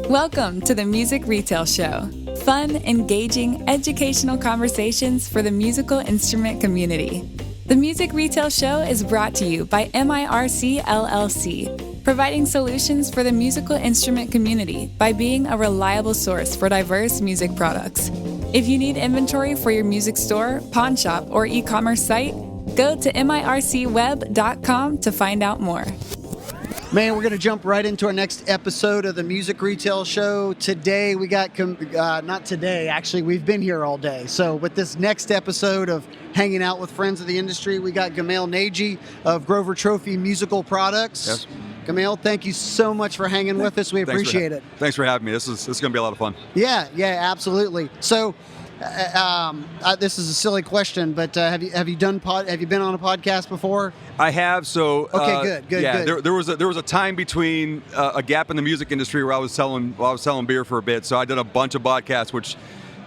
Welcome to the Music Retail Show. Fun, engaging, educational conversations for the musical instrument community. The Music Retail Show is brought to you by MIRC LLC, providing solutions for the musical instrument community by being a reliable source for diverse music products. If you need inventory for your music store, pawn shop, or e-commerce site, go to mircweb.com to find out more. Man, we're going to jump right into our next episode of the Music Retail Show. Today, we got, not today, actually, we've been here all day. So with this next episode of Hanging Out with Friends of the Industry, we got Gamal Nagi of Grover Trophy Musical Products. Yes. Gamal, thank you so much for hanging with us. We appreciate it. Thanks for having me. This is going to be a lot of fun. Yeah, absolutely. So, this is a silly question, but have you been on a podcast before? I have. So okay, good. Yeah, there was a time between a gap in the music industry where I was selling beer for a bit. So I did a bunch of podcasts, which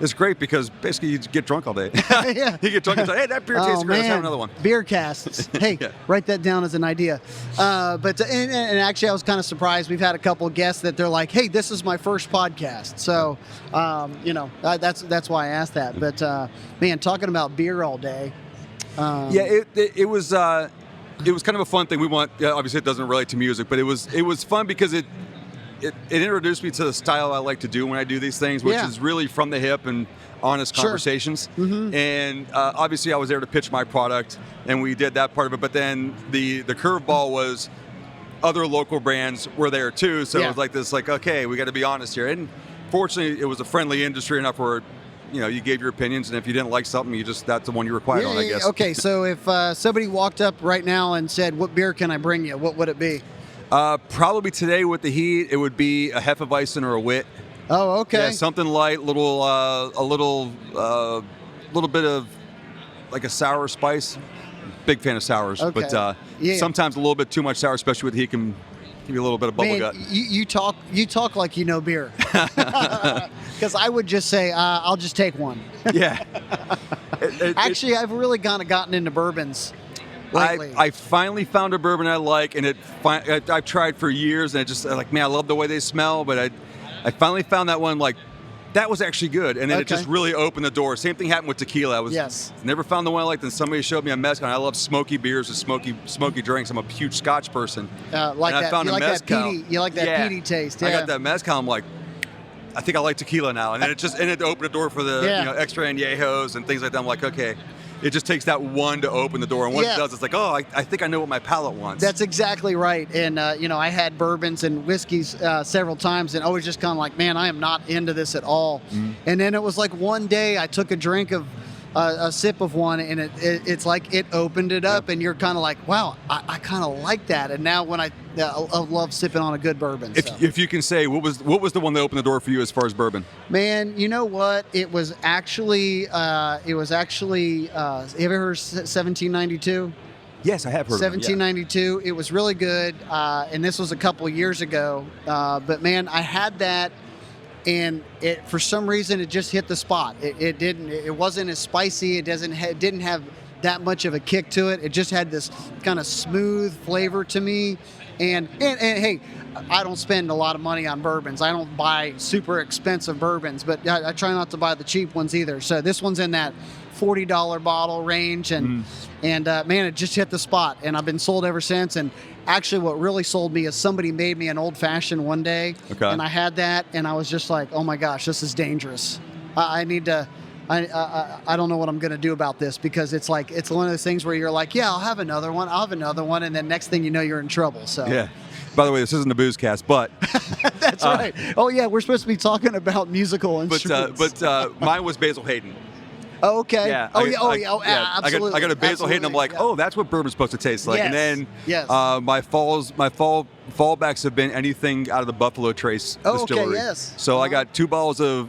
is great because basically you get drunk all day. Yeah, you get drunk and say, "Hey, that beer tastes great. Let's have another one." Beer casts. Hey, yeah. Write that down as an idea. But actually, I was kind of surprised. We've had a couple of guests that they're like, "Hey, this is my first podcast." So, that's why I asked that. But man, talking about beer all day. It was kind of a fun thing. Obviously it doesn't relate to music, but it was fun because it introduced me to the style I like to do when I do these things, which is really from the hip and honest conversations. Mm-hmm. And obviously I was there to pitch my product, and we did that part of it. But then the curveball was other local brands were there too. So it was okay, we got to be honest here. And fortunately, it was a friendly industry enough where you gave your opinions, and if you didn't like something, that's the one you were quiet on, I guess. Okay, so if somebody walked up right now and said, "What beer can I bring you?" What would it be? Probably today with the heat, it would be a Hefeweizen or a Wit. Oh, okay. Yeah, something light, a little bit of like a sour spice. Big fan of sours, okay. But sometimes a little bit too much sour, especially with the heat, can give you a little bit of bubble gut. You talk like you know beer. Because I would just say, I'll just take one. Yeah. Actually, I've really gotten into bourbons lately. I finally found a bourbon I like, and I've tried for years, and I love the way they smell, but I finally found that one, that was actually good, and then it just really opened the door. Same thing happened with tequila. I was never found the one I liked, and somebody showed me a mezcal. I love smoky beers and smoky drinks. I'm a huge Scotch person. I found a mezcal. You like that peaty taste. Yeah. I got that mezcal. I'm like, I think I like tequila now, and then it opened the door for the extra añejos and things like that. I'm like, okay. It just takes that one to open the door, and once it does, it's like, I think I know what my palate wants. That's exactly right. And I had bourbons and whiskeys several times, and always just kind of like, man, I am not into this at all. Mm-hmm. And then it was like one day I took a drink of a sip of one, and it's like it opened it up, and you're kind of like, wow, I kind of like that. And now when I love sipping on a good bourbon. If you can say, what was the one that opened the door for you as far as bourbon? Man, you know what? It was actually have you ever heard 1792? Yes, I have heard 1792. Of it, yeah. It was really good, and this was a couple years ago. But man, I had that. And it, for some reason, it just hit the spot. It wasn't as spicy. It didn't have that much of a kick to it. It just had this kind of smooth flavor to me. And hey, I don't spend a lot of money on bourbons. I don't buy super expensive bourbons, but I try not to buy the cheap ones either. So this one's in that $40 bottle range, and man, it just hit the spot, and I've been sold ever since. And actually, what really sold me is somebody made me an old fashioned one day, and I had that, and I was just like, oh my gosh, this is dangerous. I need to. I don't know what I'm going to do about this, because it's one of those things where you're like, yeah, I'll have another one, and then next thing you know, you're in trouble. So yeah. By the way, this isn't a booze cast, but that's right. Oh yeah, we're supposed to be talking about musical instruments. But mine was Basil Hayden. Oh, okay. Yeah. Absolutely. I got a Basil Hayden. I'm like, that's what bourbon's supposed to taste like. Yes. And then my fallbacks have been anything out of the Buffalo Trace distillery. Okay, yes. So I got two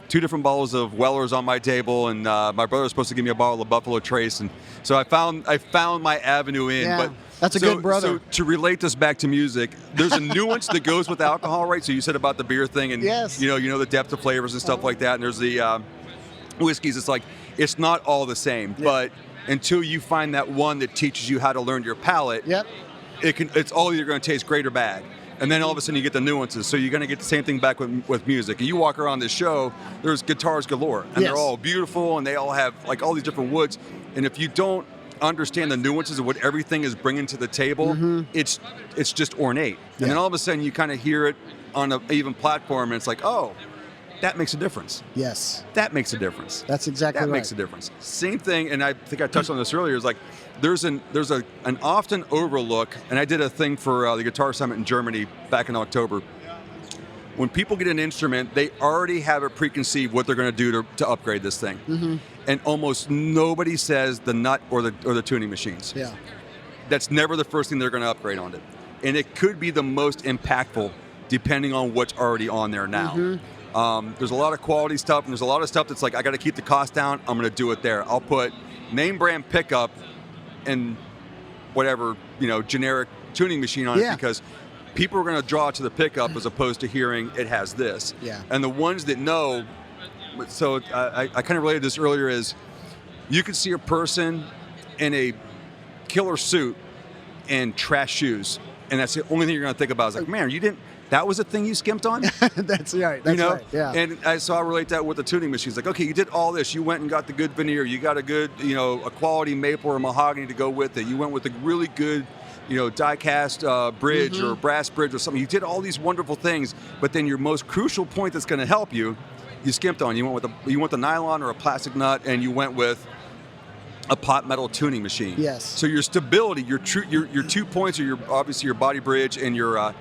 different bottles of Weller's on my table, and my brother was supposed to give me a bottle of Buffalo Trace, and so I found my avenue in. Yeah. But that's a good brother. So to relate this back to music, there's a nuance that goes with alcohol, right? So you said about the beer thing, and you know the depth of flavors and stuff like that. And there's the whiskeys. It's like, it's not all the same, but until you find that one that teaches you how to learn your palate, it's all either going to taste great or bad. And then all of a sudden you get the nuances. So you're going to get the same thing back with music. And you walk around this show, there's guitars galore. And they're all beautiful, and they all have like all these different woods. And if you don't understand the nuances of what everything is bringing to the table, it's just ornate. And then all of a sudden you kind of hear it on an even platform, and it's like, oh, that makes a difference. Yes. That makes a difference. That's exactly right. That makes a difference. Same thing, and I think I touched on this earlier, is like there's an often overlook, and I did a thing for the Guitar Summit in Germany back in October. When people get an instrument, they already have it preconceived what they're going to do to upgrade this thing. And almost nobody says the nut or the tuning machines. Yeah. That's never the first thing they're going to upgrade on it. And it could be the most impactful depending on what's already on there now. There's a lot of quality stuff, and there's a lot of stuff that's like, I got to keep the cost down, I'm going to do it there. I'll put name brand pickup and whatever, generic tuning machine on it, because people are going to draw to the pickup as opposed to hearing it has this. And the ones that know, so I kind of related this earlier, is you can see a person in a killer suit and trash shoes, and that's the only thing you're going to think about is like, man, that was a thing you skimped on? That's right. That's right. Yeah. And so I relate that with the tuning machines. Like, okay, you did all this. You went and got the good veneer. You got a good, a quality maple or mahogany to go with it. You went with a really good, die-cast bridge or brass bridge or something. You did all these wonderful things, but then your most crucial point that's going to help you skimped on. You went the nylon or a plastic nut, and you went with a pot metal tuning machine. Yes. So your stability, your 2 points are obviously your body bridge and your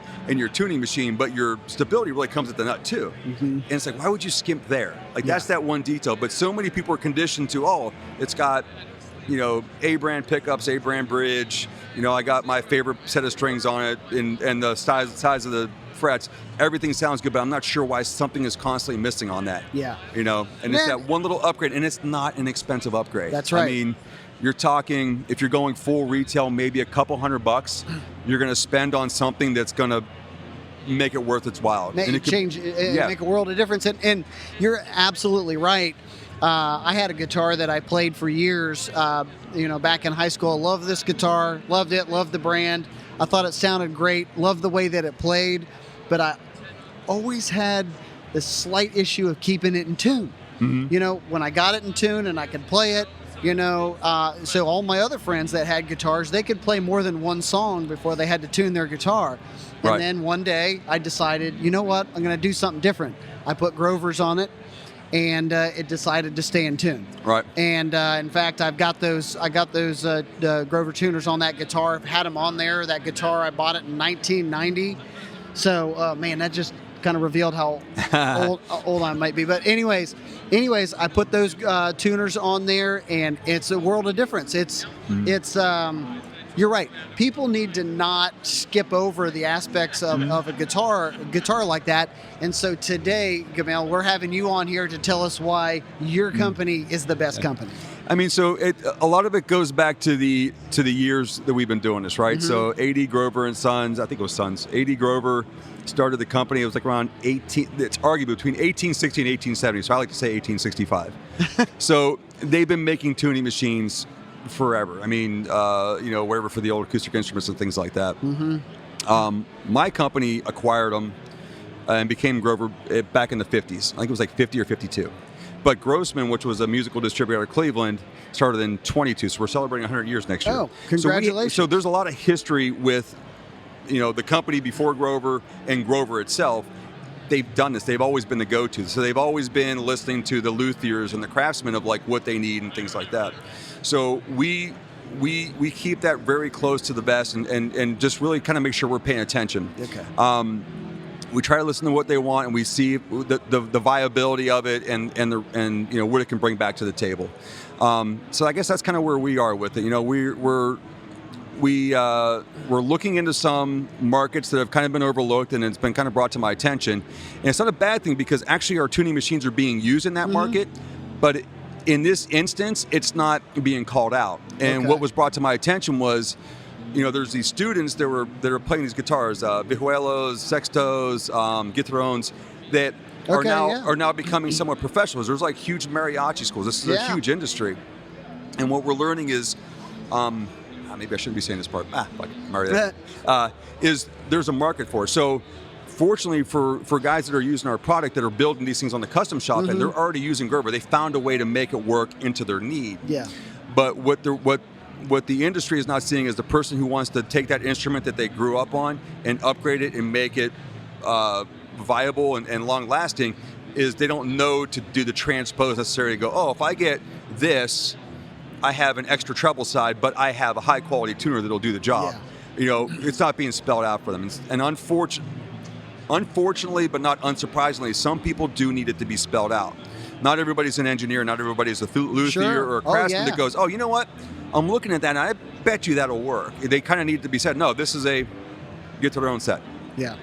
tuning machine, but your stability really comes at the nut too. And it's like, why would you skimp there? Like that's that one detail. But so many people are conditioned to, it's got, A brand pickups, A brand bridge. I got my favorite set of strings on it, and the size of the frets. Everything sounds good, but I'm not sure why something is constantly missing on that. Yeah. And it's that one little upgrade, and it's not an expensive upgrade. That's right. I mean, you're talking, if you're going full retail, maybe a couple $100, you're going to spend on something that's going to make it worth its while. Make a world of difference. And you're absolutely right. I had a guitar that I played for years, back in high school. I loved this guitar, loved it, loved the brand. I thought it sounded great, loved the way that it played, but I always had this slight issue of keeping it in tune. When I got it in tune and I could play it, so all my other friends that had guitars, they could play more than one song before they had to tune their guitar. And then one day I decided, you know what, I'm going to do something different. I put Grovers on it, and it decided to stay in tune. Right. And in fact, I got those Grover tuners on that guitar. I've had them on there. That guitar, I bought it in 1990. So, man, that just kind of revealed how old I might be. But anyways, I put those tuners on there, and it's a world of difference. It's you're right. People need to not skip over the aspects of a guitar like that. And so today, Gamal, we're having you on here to tell us why your company is the best company. I mean, so a lot of it goes back to the years that we've been doing this, right? So A.D. Grover and Sons, I think it was Sons. A.D. Grover started the company. It was like around it's arguably between 1860 and 1870. So I like to say 1865. So they've been making tuning machines forever. I mean, wherever for the old acoustic instruments and things like that. My company acquired them and became Grover back in the 50s. I think it was like 50 or 52. But Grossman, which was a musical distributor out of Cleveland, started in 22. So we're celebrating 100 years next year. Oh, congratulations. So there's a lot of history with, the company before Grover and Grover itself. They've done this. They've always been the go-to. So they've always been listening to the luthiers and the craftsmen of like what they need and things like that. So we keep that very close to the vest and just really kind of make sure we're paying attention. Okay. We try to listen to what they want, and we see the viability of it and what it can bring back to the table. So I guess that's kind of where we are with it. We're looking into some markets that have kind of been overlooked, and it's been kind of brought to my attention. And it's not a bad thing, because actually our tuning machines are being used in that market, but in this instance, it's not being called out. And what was brought to my attention was, there's these students that are playing these guitars, vihuelos, sextos, guitarrones, that are now becoming somewhat professionals. There's like huge mariachi schools. This is a huge industry. And what we're learning is maybe I shouldn't be saying this part. Fuck, I'm already there. Is there's a market for it. So fortunately for guys that are using our product that are building these things on the custom shop and they're already using Gerber, they found a way to make it work into their need. Yeah. But what the industry is not seeing is the person who wants to take that instrument that they grew up on and upgrade it and make it viable and long-lasting, is they don't know to do the transpose necessarily to go, oh, if I get this, I have an extra treble side, but I have a high-quality tuner that'll do the job. Yeah. It's not being spelled out for them. And unfortunately, but not unsurprisingly, some people do need it to be spelled out. Not everybody's an engineer, not everybody's a luthier or a craftsman that goes, oh, you know what? I'm looking at that, and I bet you that'll work. They kind of need to be said, no, this is a get-to-their-own set. Yeah.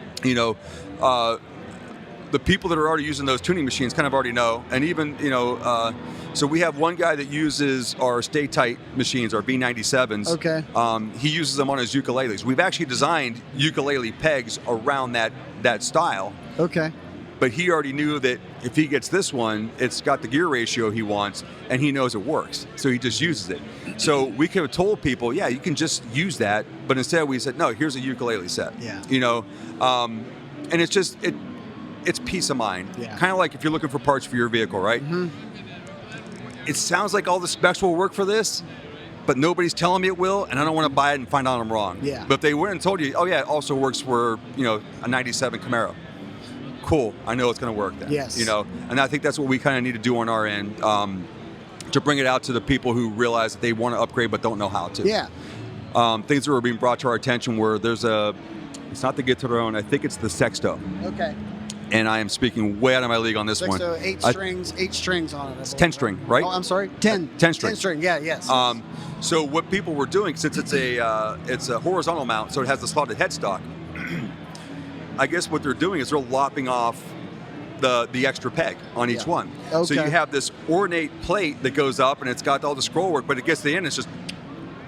The people that are already using those tuning machines kind of already know. And even, so we have one guy that uses our Stay Tight machines, our B97s. Okay. He uses them on his ukuleles. We've actually designed ukulele pegs around that style. Okay. But he already knew that if he gets this one, it's got the gear ratio he wants, and he knows it works. So he just uses it. So we could have told people, yeah, you can just use that. But instead we said, no, here's a ukulele set. Yeah. And it's just, it's peace of mind. Yeah. Kind of like if you're looking for parts for your vehicle, right? Mm-hmm. It sounds like all the specs will work for this, but nobody's telling me it will, and I don't want to buy it and find out I'm wrong. Yeah. But if they went and told you, oh yeah, it also works for, a 97 Camaro. Cool, I know it's going to work then. Yes. And I think that's what we kind of need to do on our end to bring it out to the people who realize that they want to upgrade but don't know how to. Yeah. Things that were being brought to our attention were it's not the Get-to-Their-Own, I think it's the Sexto. Okay. And I am speaking way out of my league on this one. So eight strings on it. It's 10 string, right? Oh, I'm sorry, 10 string. 10 string, yes. So what people were doing, since it's a horizontal mount, so it has the slotted headstock, I guess what they're doing is they're lopping off the extra peg on each one. Okay. So you have this ornate plate that goes up, and it's got all the scroll work, but it gets to the end, it's just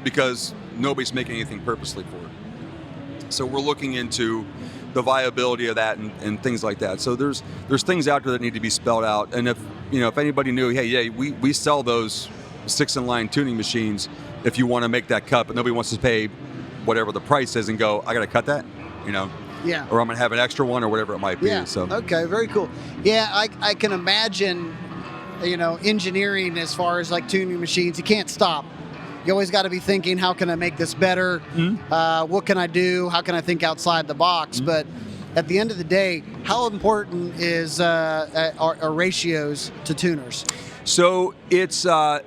because nobody's making anything purposely for it. So we're looking into the viability of that and things like that. So there's things out there that need to be spelled out. And if anybody knew, hey, yeah, we sell those 6-in-line tuning machines if you want to make that cut, but nobody wants to pay whatever the price is and go, I got to cut that, Yeah. or I'm going to have an extra one or whatever it might be. Yeah. So Okay, very cool. Yeah, I can imagine, engineering as far as like tuning machines. You can't stop. You always got to be thinking, how can I make this better? Mm-hmm. What can I do? How can I think outside the box? Mm-hmm. But at the end of the day, how important is our ratios to tuners? So it's, I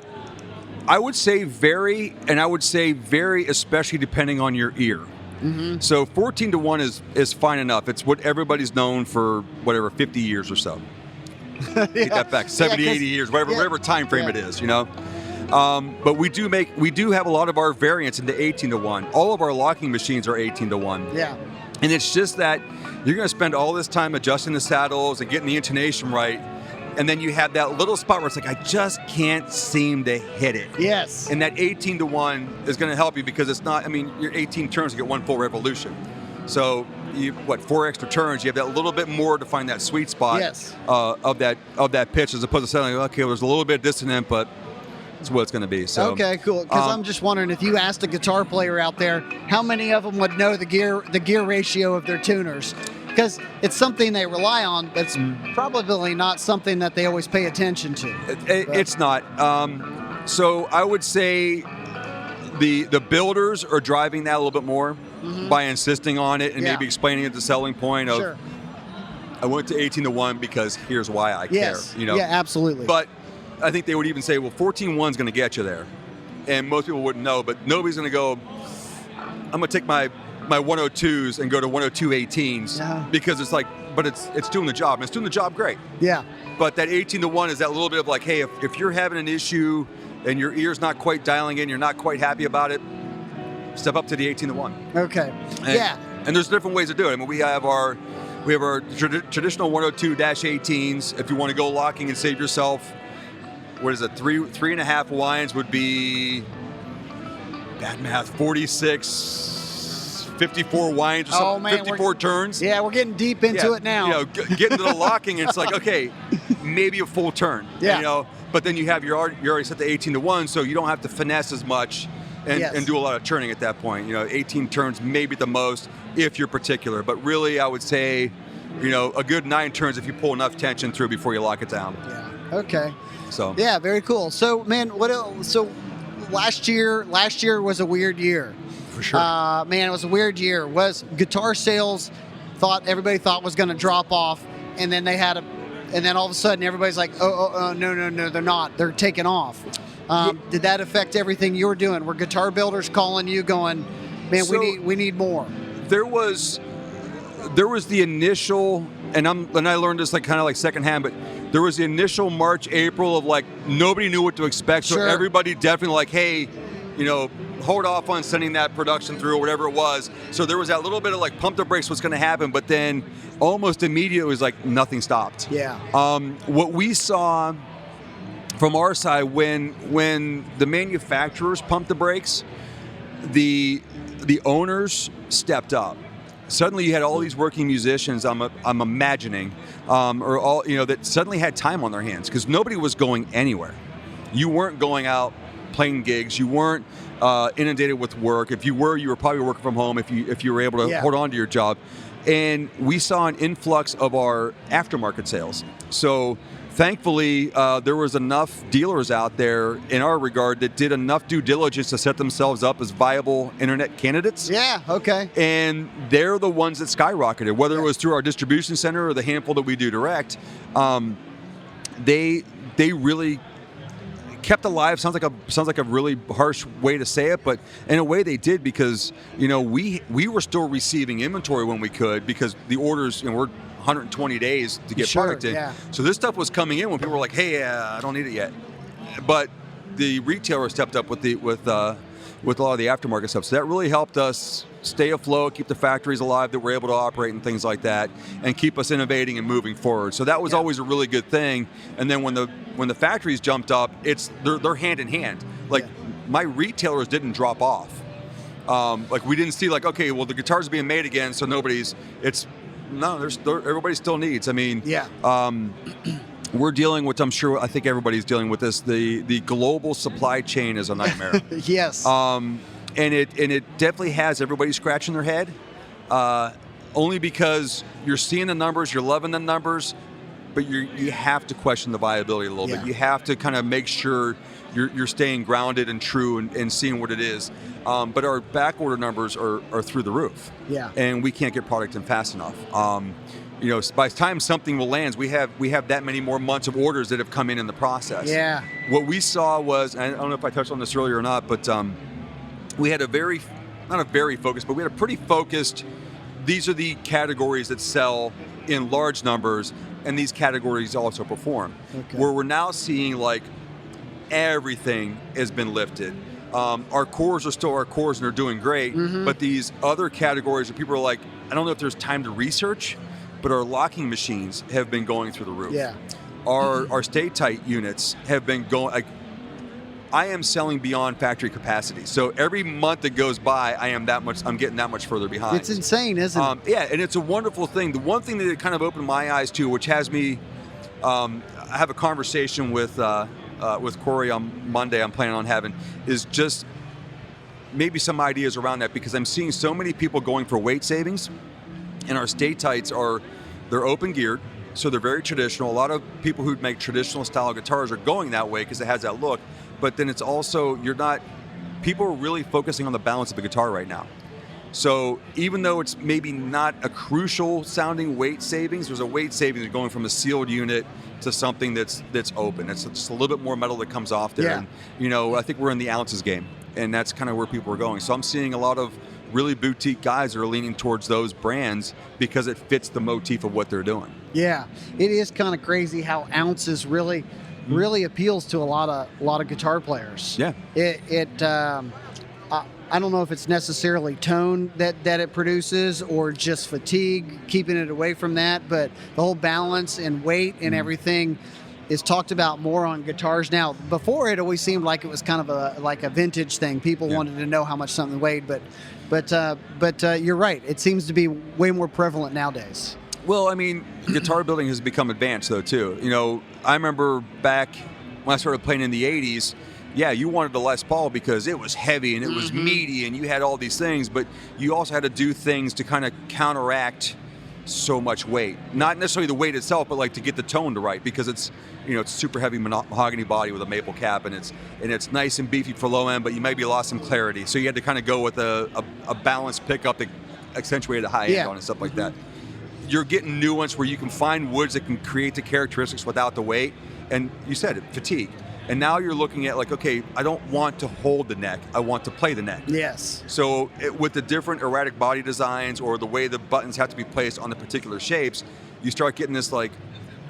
would say very, and I would say very, especially depending on your ear. Mm-hmm. So 14-to-1 is fine enough. It's what everybody's known for, 50 years or so. Take that back, 70, 80 years, whatever time frame it is, But we do have a lot of our variants into 18-to-1. All of our locking machines are 18-to-1. Yeah. And it's just that you're going to spend all this time adjusting the saddles and getting the intonation right, and then you have that little spot where it's like, I just can't seem to hit it. Yes. And that 18-to-1 is going to help you because it's not, your 18 turns to get one full revolution. So, 4 extra turns, you have that little bit more to find that sweet spot. Yes. Of that pitch, as opposed to saying, okay, well, there's a little bit dissonant, but it's what it's going to be. So okay, cool. Because I'm just wondering, if you asked a guitar player out there, how many of them would know the gear ratio of their tuners? Because it's something they rely on, but it's probably not something that they always pay attention to. It's not. So I would say the builders are driving that a little bit more by insisting on it and maybe explaining it the selling point of, sure. I went to 18-to-1 because here's why I care. Yeah, absolutely. But I think they would even say, well, 14-1's going to get you there. And most people wouldn't know, but nobody's going to go, I'm going to take my 102s and go to 102-18s because it's like, but it's doing the job. And it's doing the job great. Yeah. But that 18-to-1 is that little bit of like, hey, if you're having an issue and your ear's not quite dialing in, you're not quite happy about it, step up to the 18-to-1. Okay. And there's different ways to do it. We have our traditional 102-18s. If you want to go locking and save yourself, what is it? 3.5 winds would be, bad math, 46, 54 winds or something. Oh, man, 54 turns. Yeah, we're getting deep into it now. Getting to the locking, and it's like, okay, maybe a full turn. Yeah. But then you already set the 18-to-1, so you don't have to finesse as much and do a lot of turning at that point. 18 turns maybe the most if you're particular, but really I would say, a good 9 turns if you pull enough tension through before you lock it down. Yeah. Okay. So. Yeah, very cool. So, man, what else? So last year was a weird year. For sure. Man, it was a weird year. Was guitar sales everybody thought was going to drop off, and then and then all of a sudden everybody's like, oh, no, they're not. They're taking off. Did that affect everything you were doing? Were guitar builders calling you going, man, we need more? There was the initial, and I learned this kind of secondhand, but there was the initial March, April of nobody knew what to expect. So everybody definitely hey, hold off on sending that production through or whatever it was. So there was that little bit of pump the brakes, what's going to happen, but then almost immediately it was nothing stopped. Yeah. What we saw from our side when the manufacturers pumped the brakes, the owners stepped up. Suddenly you had all these working musicians, I'm imagining, or all that suddenly had time on their hands because nobody was going anywhere. You weren't going out playing gigs. You weren't inundated with work. If you were probably working from home if you were able to hold on to your job. And we saw an influx of our aftermarket sales. So thankfully, there was enough dealers out there in our regard that did enough due diligence to set themselves up as viable internet candidates. Yeah, okay. And they're the ones that skyrocketed, whether it was through our distribution center or the handful that we do direct. They really kept alive. Sounds like a really harsh way to say it, but in a way they did because we were still receiving inventory when we could because the orders we're 120 days to get product in. Yeah. So this stuff was coming in when people were like, "Hey, I don't need it yet." But the retailer stepped up with a lot of the aftermarket stuff. So that really helped us stay afloat, keep the factories alive that we're able to operate and things like that, and keep us innovating and moving forward. So that was always a really good thing. And then when the factories jumped up, they're hand in hand. My retailers didn't drop off. We didn't see okay, well the guitar's being made again, so everybody still needs. I mean, we're dealing with, I think everybody's dealing with this. The global supply chain is a nightmare. Yes. And it definitely has everybody scratching their head. Only because you're seeing the numbers, you're loving the numbers, but you have to question the viability a little bit. You have to kind of make sure you're staying grounded and true and seeing what it is. But our back order numbers are through the roof. Yeah. And we can't get product in fast enough. By the time something will land, we have that many more months of orders that have come in the process. Yeah. What we saw was, and I don't know if I touched on this earlier or not, but we had not a very focused, but we had a pretty focused, these are the categories that sell in large numbers, and these categories also perform. Okay. Where we're now seeing everything has been lifted. Our cores are still our cores and they're doing great, but these other categories where people are I don't know if there's time to research, but our locking machines have been going through the roof. Yeah. Our stay tight units have been going. I am selling beyond factory capacity. So every month that goes by, I'm getting that much further behind. It's insane, isn't it? Yeah, and it's a wonderful thing. The one thing that it kind of opened my eyes to, which has me, I have a conversation with Corey on Monday I'm planning on having, is just maybe some ideas around that, because I'm seeing so many people going for weight savings, and our stay tights they're open geared, so they're very traditional. A lot of people who make traditional style guitars are going that way because it has that look. But then it's also, people are really focusing on the balance of the guitar right now. So even though it's maybe not a crucial sounding weight savings, there's a weight savings going from a sealed unit to something that's open. It's just a little bit more metal that comes off there. Yeah. And, I think we're in the ounces game, and that's kind of where people are going. So I'm seeing a lot of really boutique guys that are leaning towards those brands because it fits the motif of what they're doing. Yeah, it is kind of crazy how ounces really appeals to a lot of guitar players. Yeah. I don't know if it's necessarily tone that it produces or just fatigue, keeping it away from that, but the whole balance and weight and everything is talked about more on guitars now. Before, it always seemed like it was kind of a vintage thing. People wanted to know how much something weighed, but you're right. It seems to be way more prevalent nowadays. Well, I mean, guitar building has become advanced, though, too. I remember back when I started playing in the 80s, yeah, you wanted the Les Paul because it was heavy and it was meaty and you had all these things, but you also had to do things to kind of counteract so much weight. Not necessarily the weight itself, but like to get the tone to right, because it's, you know, it's super heavy mahogany body with a maple cap, and it's nice and beefy for low end, but you maybe lost some clarity. So you had to kind of go with a balanced pickup that accentuated a high end on and stuff like that. You're getting nuance where you can find woods that can create the characteristics without the weight. And you said it, fatigue. And now you're looking at like, okay, I don't want to hold the neck. I want to play the neck. Yes. So with the different erratic body designs or the way the buttons have to be placed on the particular shapes, you start getting this like,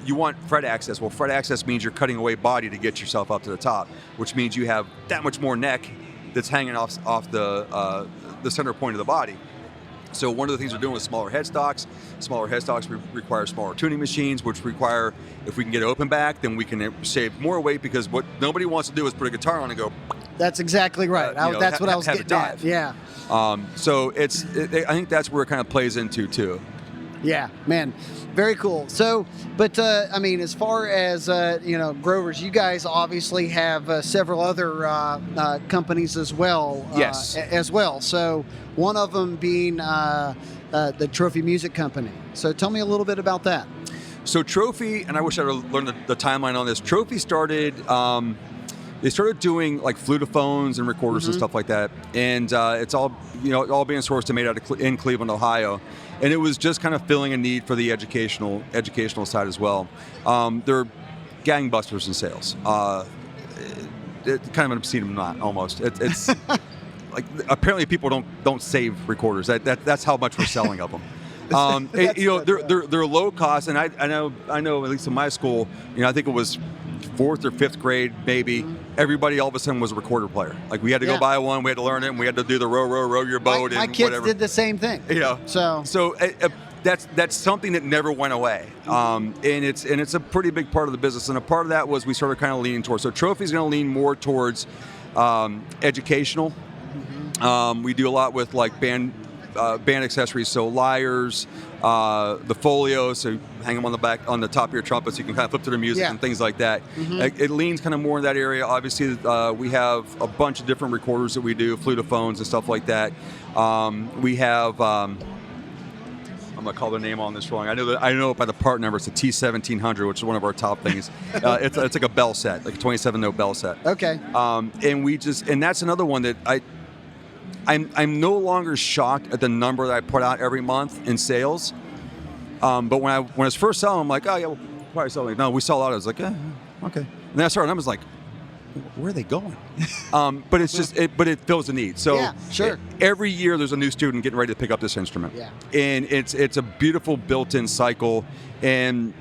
you want fret access. Well, fret access means you're cutting away body to get yourself up to the top, which means you have that much more neck that's hanging off the center point of the body. So one of the things we're doing with smaller headstocks require smaller tuning machines, which require, if we can get open back, then we can save more weight, because what nobody wants to do is put a guitar on and go. That's exactly right. That's what I was getting at. Yeah. So I think that's where it kind of plays into too. Yeah, man, very cool. So, but I mean, as far as growers, you guys obviously have several other companies as well. Yes. As well. So, one of them being the Trophy Music Company. So, tell me a little bit about that. So, Trophy, and I wish I would have learned the timeline on this. Trophy started. They started doing like flutophones and recorders and stuff like that, and it's all being sourced and made out of in Cleveland, Ohio. And it was just kind of filling a need for the educational side as well. They're gangbusters in sales. It's kind of an obscene amount, almost. It's like apparently people don't save recorders. That's how much we're selling of them. They're low cost, and I know at least in my school, I think it was 4th or 5th grade, maybe. Everybody all of a sudden was a recorder player. Like we had to go buy one, we had to learn it, and we had to do the row your boat. My and kids whatever. did the same thing. So that's something that never went away, and it's a pretty big part of the business. And a part of that was we started kind of leaning towards. So Trophy's going to lean more towards educational. We do a lot with like band accessories, so lyres, the folios, so hang them on the back, on the top of your trumpet, so you can kind of flip to the music and things like that. It leans kind of more in that area. Obviously, we have a bunch of different recorders that we do, flutophones and stuff like that. We have. I'm gonna call the name on this wrong. I know it by the part number. It's a T1700, which is one of our top things. It's like a bell set, like a 27-note bell set. Okay. And that's another one that I'm no longer shocked at the number that I put out every month in sales. But when I was first selling, I'm like, oh yeah, we'll probably sell it. No, we sell a lot. I was like, okay. And then I started, I was like, where are they going? But it's just, but it fills a need. So every year there's a new student getting ready to pick up this instrument. Yeah. And it's a beautiful built-in cycle. And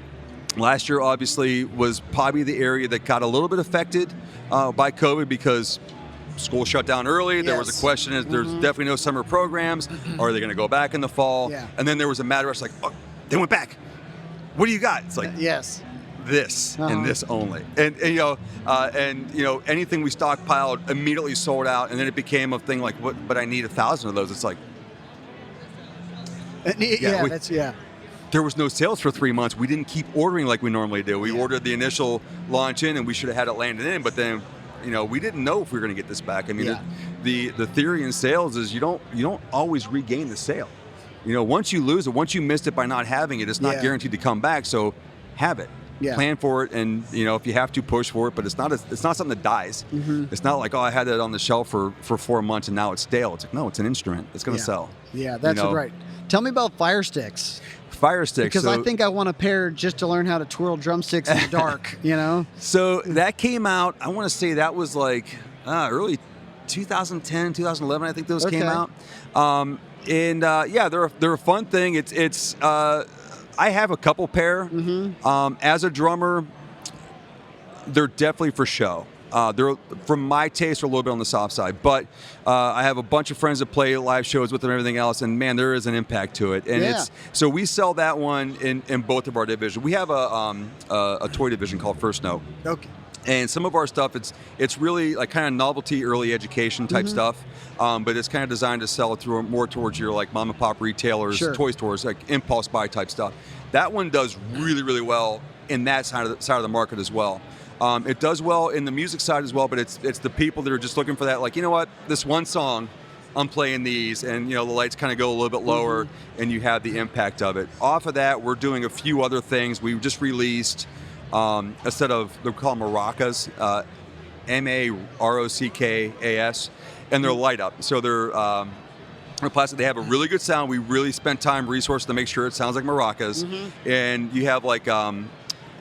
last year obviously was probably the area that got a little bit affected by COVID, because school shut down early. There was a question, there's definitely no summer programs. Are they going to go back in the fall? Yeah. And then there was a matter of like, oh, they went back. What do you got? It's like, this and this only. And anything we stockpiled immediately sold out. And then it became a thing like, what? But I need 1,000 of those. It's like, there was no sales for 3 months. We didn't keep ordering like we normally do. We ordered the initial launch in, and we should have had it landed in, but then we didn't know if we were going to get this back. I mean, the theory in sales is you don't always regain the sale. Once you lose it, once you missed it by not having it, it's not guaranteed to come back. So have it. Yeah. Plan for it, and if you have to, push for it. But it's not something that dies. It's not like, oh, I had that on the shelf for 4 months and now it's stale. It's like, no, it's an instrument. It's going to sell. Yeah, that's right. Tell me about Fire Sticks. Fire Sticks. Because I think I want a pair just to learn how to twirl drumsticks in the dark. So that came out. I want to say that was like early 2010, 2011. I think those came out. They're a fun thing. It's I have a couple pair. As a drummer, they're definitely for show. They're, from my taste, are a little bit on the soft side, but I have a bunch of friends that play live shows with them and everything else, and man, there is an impact to it. And so we sell that one in both of our divisions. We have a toy division called First Note. Okay. And some of our stuff, it's really like kind of novelty, early education type stuff, but it's kind of designed to sell through more towards your like mom and pop retailers, toy stores, like impulse buy type stuff. That one does really, really well in that side of the market as well. It does well in the music side as well, but it's the people that are just looking for that, like, you know what, this one song, I'm playing these, and the lights kind of go a little bit lower, and you have the impact of it. Off of that, we're doing a few other things. We just released a set of, they're called maracas, MAROCKAS, and they're light up. So they're plastic. They have a really good sound. We really spent time, resources to make sure it sounds like maracas. And you have like, I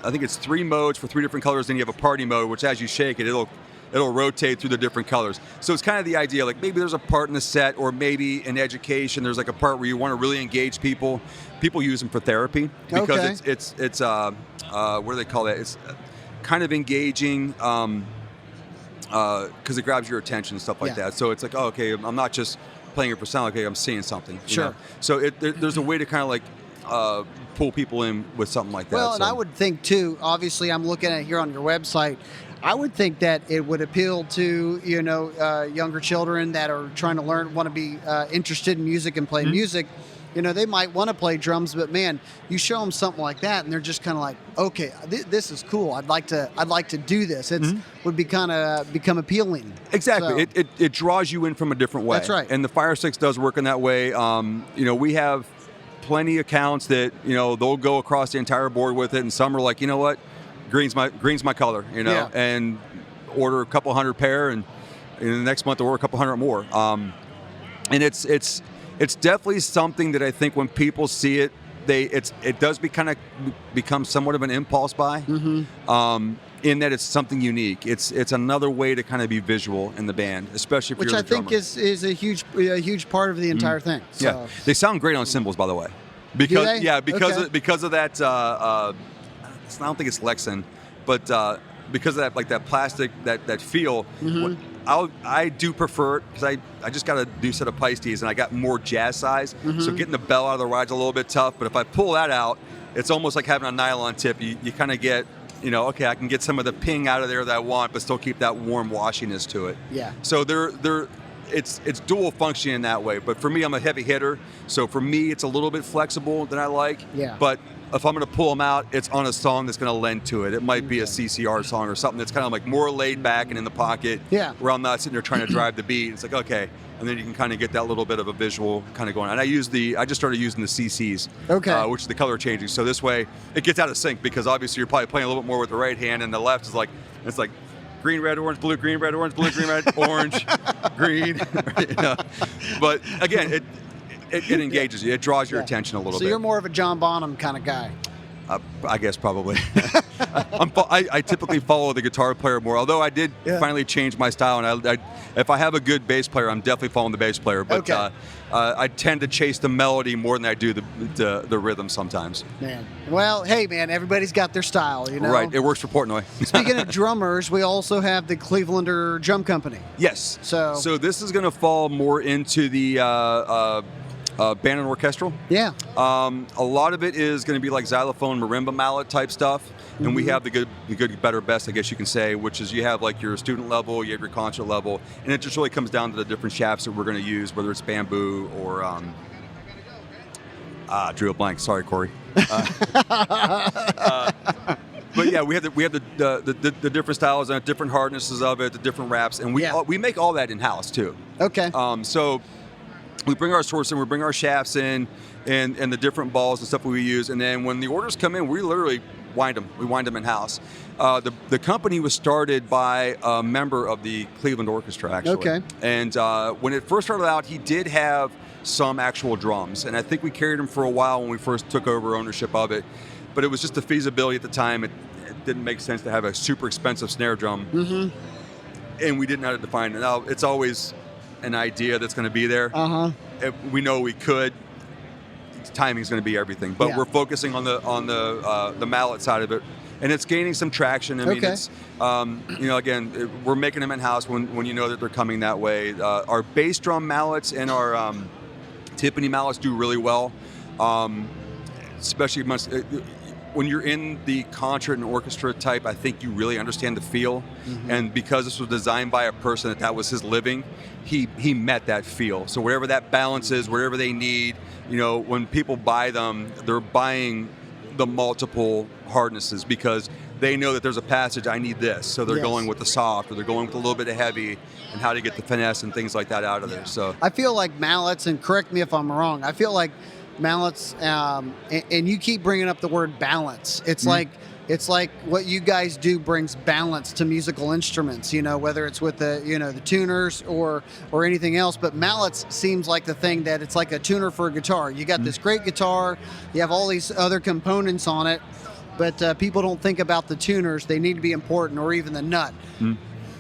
think it's 3 modes for 3 different colors. Then you have a party mode, which as you shake it, it'll rotate through the different colors. So it's kind of the idea, like maybe there's a part in the set, or maybe in education, there's like a part where you want to really engage people. People use them for therapy because it's what do they call that? It's kind of engaging because it grabs your attention and stuff like that. So it's like, oh, okay, I'm not just playing it for sound. Okay, I'm seeing something. Sure. So there's a way to kind of like pull people in with something like that. Well, and I would think too. Obviously, I'm looking at it here on your website. I would think that it would appeal to younger children that are trying to learn, want to be interested in music and play music. They might want to play drums, but man, you show them something like that, and they're just kind of like, okay, this is cool. I'd like to do this. It would be become appealing. Exactly. So, it draws you in from a different way. That's right. And the Fire Sticks does work in that way. We have plenty of accounts that they'll go across the entire board with it, and some are like, you know what, green's my color, and order a couple hundred pair, and in the next month order a couple hundred more. And it's definitely something that I think when people see it, it does become somewhat of an impulse buy. In that it's something unique. It's another way to kind of be visual in the band, especially if you're the drummer. Which I think is a huge part of the entire thing. So. Yeah, they sound great on cymbals, by the way. Because of that. I don't think it's Lexan, but because of that, like that plastic, that feel. I do prefer it because I just got a new set of Pisces and I got more jazz size. So getting the bell out of the ride's a little bit tough. But if I pull that out, it's almost like having a nylon tip. You kind of get, okay, I can get some of the ping out of there that I want, but still keep that warm washiness to it. Yeah. So it's dual function in that way. But for me, I'm a heavy hitter. So for me, it's a little bit flexible than I like. Yeah. But if I'm going to pull them out, it's on a song that's going to lend to it. It might be a CCR song or something that's kind of like more laid back and in the pocket. Yeah. Where I'm not sitting there trying to drive the beat. It's like, okay. And then you can kind of get that little bit of a visual kind of going. And I just started using the CCs. Okay. Which is the color changing. So this way it gets out of sync because obviously you're probably playing a little bit more with the right hand and the left is like, it's like green, red, orange, blue, green, red, orange, blue, green, red, orange, green. But again, it engages you. It draws your attention a little bit. So you're more of a John Bonham kind of guy. I guess probably. I typically follow the guitar player more, although I did finally change my style. And if I have a good bass player, I'm definitely following the bass player. But I tend to chase the melody more than I do the rhythm sometimes. Man. Well, hey, man, everybody's got their style, Right. It works for Portnoy. Speaking of drummers, we also have the Clevelander Drum Company. Yes. So this is going to fall more into the band and orchestral. Yeah. A lot of it is going to be like xylophone, marimba, mallet type stuff, and we have the good, better, best, I guess you can say, which is you have like your student level, you have your concert level, and it just really comes down to the different shafts that we're going to use, whether it's bamboo or drew a blank. Sorry, Corey. But yeah, we have the different styles and different hardnesses of it, the different wraps, and we make all that in house too. Okay. So. We bring our source in, we bring our shafts in, and the different balls and stuff we use. And then when the orders come in, we literally wind them. We wind them in-house. The company was started by a member of the Cleveland Orchestra, actually. Okay. And when it first started out, he did have some actual drums. And I think we carried him for a while when we first took over ownership of it. But it was just the feasibility at the time. It didn't make sense to have a super expensive snare drum. And we didn't know how to define it. Now, it's always an idea that's going to be there. We know we could. Timing is going to be everything, but we're focusing on the mallet side of it, and it's gaining some traction. I mean, it's again, we're making them in house when you know that they're coming that way. Our bass drum mallets and our Tiffany mallets do really well, especially when you're in the concert and orchestra type. I think you really understand the feel, and because this was designed by a person that was his living, he met that feel. So whatever that balance is, whatever they need, when people buy them, they're buying the multiple hardnesses because they know that there's a passage, I need this. So they're going with the soft, or they're going with a little bit of heavy, and how to get the finesse and things like that out of there. So I feel like Mallets, and correct me if I'm wrong, I feel like Mallets, and you keep bringing up the word balance. It's like what you guys do brings balance to musical instruments, whether it's with the tuners or anything else. But Mallets seems like the thing that it's like a tuner for a guitar. You got this great guitar, you have all these other components on it, but people don't think about the tuners. They need to be important, or even the nut.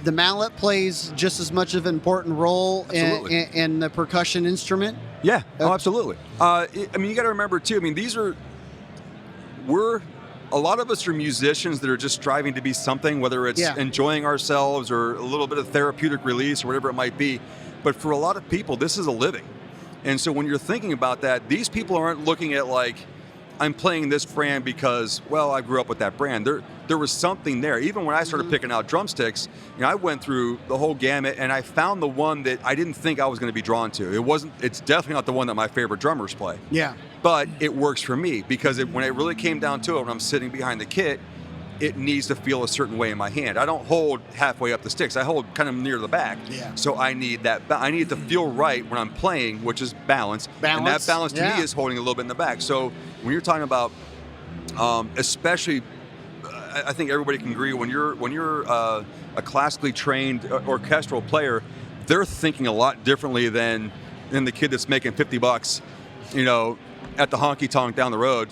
The mallet plays just as much of an important role in the percussion instrument. Yeah, absolutely. I mean, you got to remember too. I mean, a lot of us are musicians that are just striving to be something, whether it's enjoying ourselves or a little bit of therapeutic release or whatever it might be. But for a lot of people, this is a living. And so when you're thinking about that, these people aren't looking at like, I'm playing this brand because, well, I grew up with that brand. There was something there. Even when I started picking out drumsticks, I went through the whole gamut, and I found the one that I didn't think I was going to be drawn to. It's definitely not the one that my favorite drummers play. Yeah. But it works for me because when it really came down to it, when I'm sitting behind the kit, it needs to feel a certain way in my hand. I don't hold halfway up the sticks. I hold kind of near the back. Yeah. So I need that. I need it to feel right when I'm playing, which is balance. And that balance to me is holding a little bit in the back. So when you're talking about, especially, I think everybody can agree when you're a classically trained orchestral player, they're thinking a lot differently than the kid that's making $50, at the honky tonk down the road.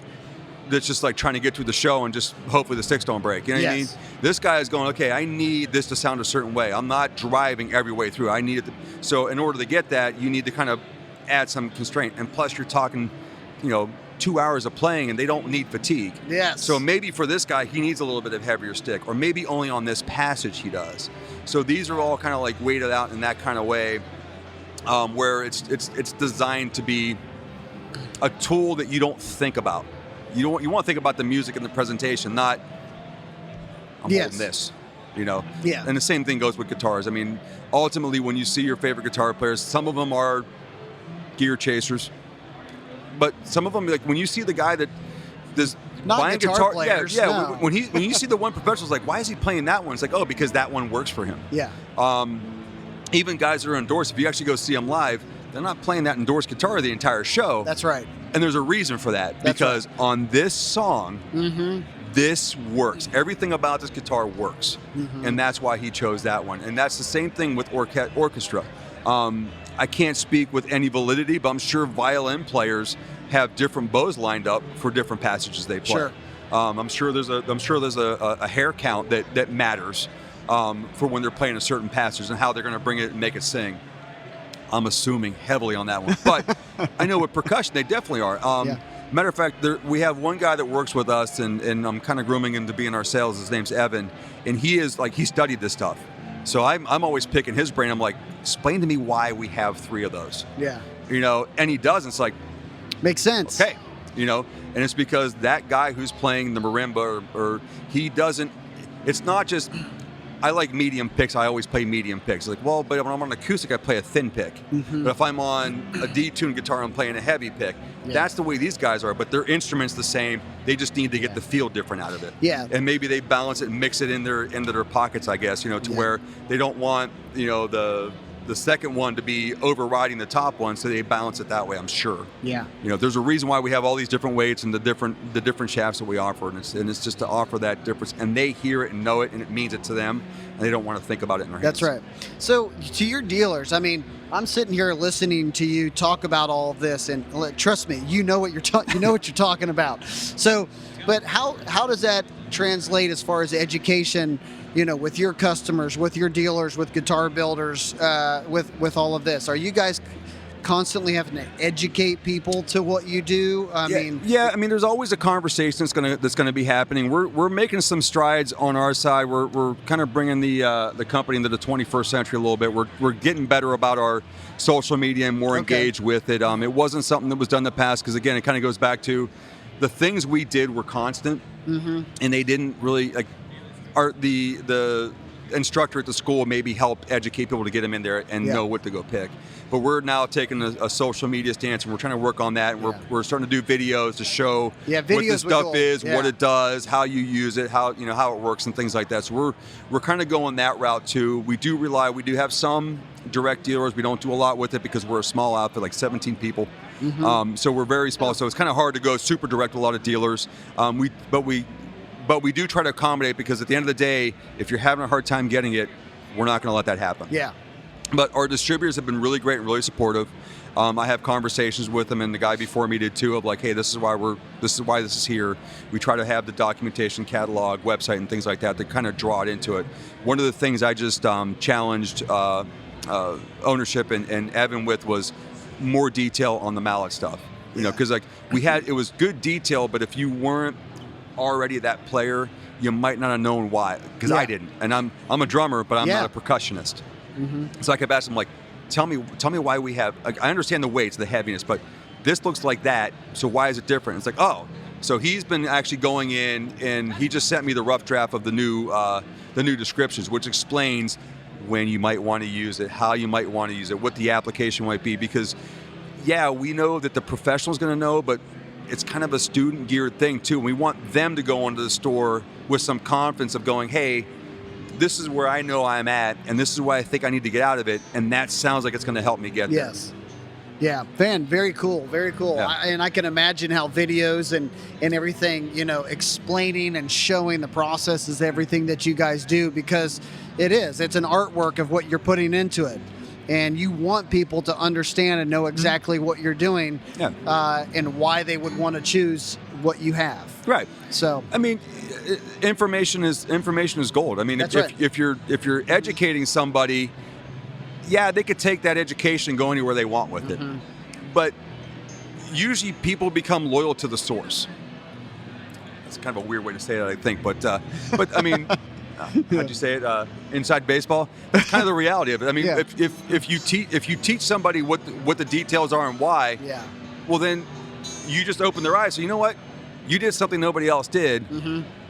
That's just like trying to get through the show and just hopefully the sticks don't break. You know what I mean? This guy is going, okay, I need this to sound a certain way. I'm not driving every way through. I need it. So in order to get that, you need to kind of add some constraint. And plus you're talking, 2 hours of playing, and they don't need fatigue. Yes. So maybe for this guy, he needs a little bit of heavier stick, or maybe only on this passage he does. So these are all kind of like weighted out in that kind of way, where it's designed to be a tool that you don't think about. You want to think about the music and the presentation, not I'm holding this, Yeah. And the same thing goes with guitars. I mean, ultimately, when you see your favorite guitar players, some of them are gear chasers, but some of them, like when you see the guy that does not buying guitar players, no. When you see the one professional, it's like, why is he playing that one? It's like, oh, because that one works for him. Yeah. Even guys that are endorsed, if you actually go see them live, they're not playing that endorsed guitar the entire show. That's right. And there's a reason for that. Because on this song, this works. Everything about this guitar works. And that's why he chose that one. And that's the same thing with orchestra. I can't speak with any validity, but I'm sure violin players have different bows lined up for different passages they play. Sure. I'm sure there's a hair count that matters for when they're playing a certain passage and how they're going to bring it and make it sing. I'm assuming heavily on that one, but I know with percussion they definitely are. Matter of fact, we have one guy that works with us, and I'm kind of grooming him to be in our sales. His name's Evan, and he studied this stuff. So I'm always picking his brain. I'm like, explain to me why we have 3 of those. Yeah. And he does. And it's like, makes sense. Okay. And it's because that guy who's playing the marimba, or he doesn't. It's not just. I like medium picks. I always play medium picks. Like, well, but when I'm on acoustic, I play a thin pick. But if I'm on a detuned guitar, I'm playing a heavy pick. Yeah. That's the way these guys are. But their instrument's the same. They just need to get the feel different out of it. Yeah. And maybe they balance it and mix it into their pockets, I guess. To where they don't want the second one to be overriding the top one, so they balance it that way. I'm sure. Yeah. There's a reason why we have all these different weights and the different shafts that we offer, and it's just to offer that difference. And they hear it and know it, and it means it to them, and they don't want to think about it in their heads. That's right. So to your dealers, I mean, I'm sitting here listening to you talk about all of this, and trust me, you know what you're talking about. So, but how does that translate as far as education? With your customers, with your dealers, with guitar builders, with all of this, are you guys constantly having to educate people to what you do? I mean, there's always a conversation that's gonna be happening. We're making some strides on our side. We're kind of bringing the company into the 21st century a little bit. We're getting better about our social media and more engaged with it. It wasn't something that was done in the past, because again, it kind of goes back to the things we did were constant, and they didn't really like. The instructor at the school maybe help educate people to get them in there and know what to go pick. But we're now taking a social media stance, and we're trying to work on that. And we're starting to do videos to show what this stuff is, what it does, how you use it, how how it works, and things like that. So we're kind of going that route too. We do have some direct dealers. We don't do a lot with it because we're a small outfit, like 17 people. So we're very small. So it's kind of hard to go super direct with a lot of dealers. But we do try to accommodate, because at the end of the day, if you're having a hard time getting it, we're not going to let that happen. Yeah. But our distributors have been really great and really supportive. I have conversations with them, and the guy before me did too, of like, hey, this is why this is here. We try to have the documentation, catalog, website, and things like that to kind of draw it into it. One of the things I just challenged ownership and Evan with was more detail on the mallet stuff. Because like it was good detail, but if you weren't already that player, you might not have known why. Because I didn't, and I'm a drummer, but I'm not a percussionist. So I kept asking him, like, tell me why we have. Like, I understand the weights, the heaviness, but this looks like that. So why is it different? It's like, oh, so he's been actually going in, and he just sent me the rough draft of the new descriptions, which explains when you might want to use it, how you might want to use it, what the application might be. Because we know that the professional is going to know, but it's kind of a student geared thing too. And we want them to go into the store with some confidence of going, hey, this is where I know I'm at, and this is what I think I need to get out of it, and that sounds like it's going to help me get there. Yes. Yeah, Van, very cool, very cool. Yeah. And I can imagine how videos and everything, explaining and showing the process is everything that you guys do, because it's an artwork of what you're putting into it. And you want people to understand and know exactly what you're doing, and why they would want to choose what you have. Right. So, I mean, information is gold. I mean, if you're educating somebody, they could take that education and go anywhere they want with it. But usually people become loyal to the source. It's kind of a weird way to say that, I think. But I mean, how'd you say it? Inside baseball. That's kind of the reality of it. I mean, if you teach somebody what the details are and why, well then you just open their eyes. So you know what? You did something nobody else did.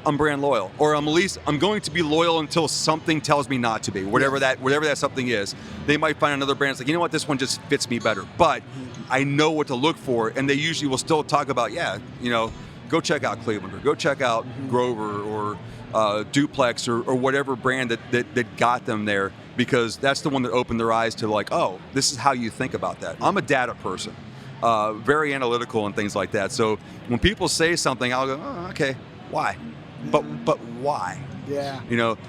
I'm brand loyal, or I'm going to be loyal until something tells me not to be. Whatever that something is. They might find another brand that's like, you know what, this one just fits me better. But I know what to look for, and they usually will still talk about, go check out Cleveland, or go check out Grover, or Duplex, or whatever brand that got them there, because that's the one that opened their eyes to like, oh, this is how you think about that. I'm a data person. Very analytical and things like that. So when people say something, I'll go, oh, okay, why? But why? Yeah.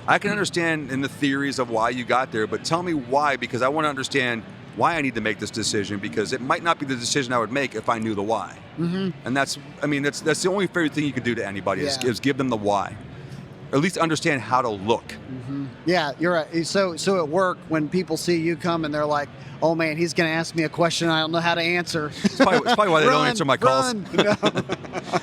I can understand in the theories of why you got there, but tell me why, because I want to understand why I need to make this decision, because it might not be the decision I would make if I knew the why. And that's the only fair thing you can do to anybody is give them the why. Or at least understand how to look. Yeah, you're right. So at work, when people see you come and they're like, oh man, he's going to ask me a question I don't know how to answer. It's probably why they don't answer my calls. No.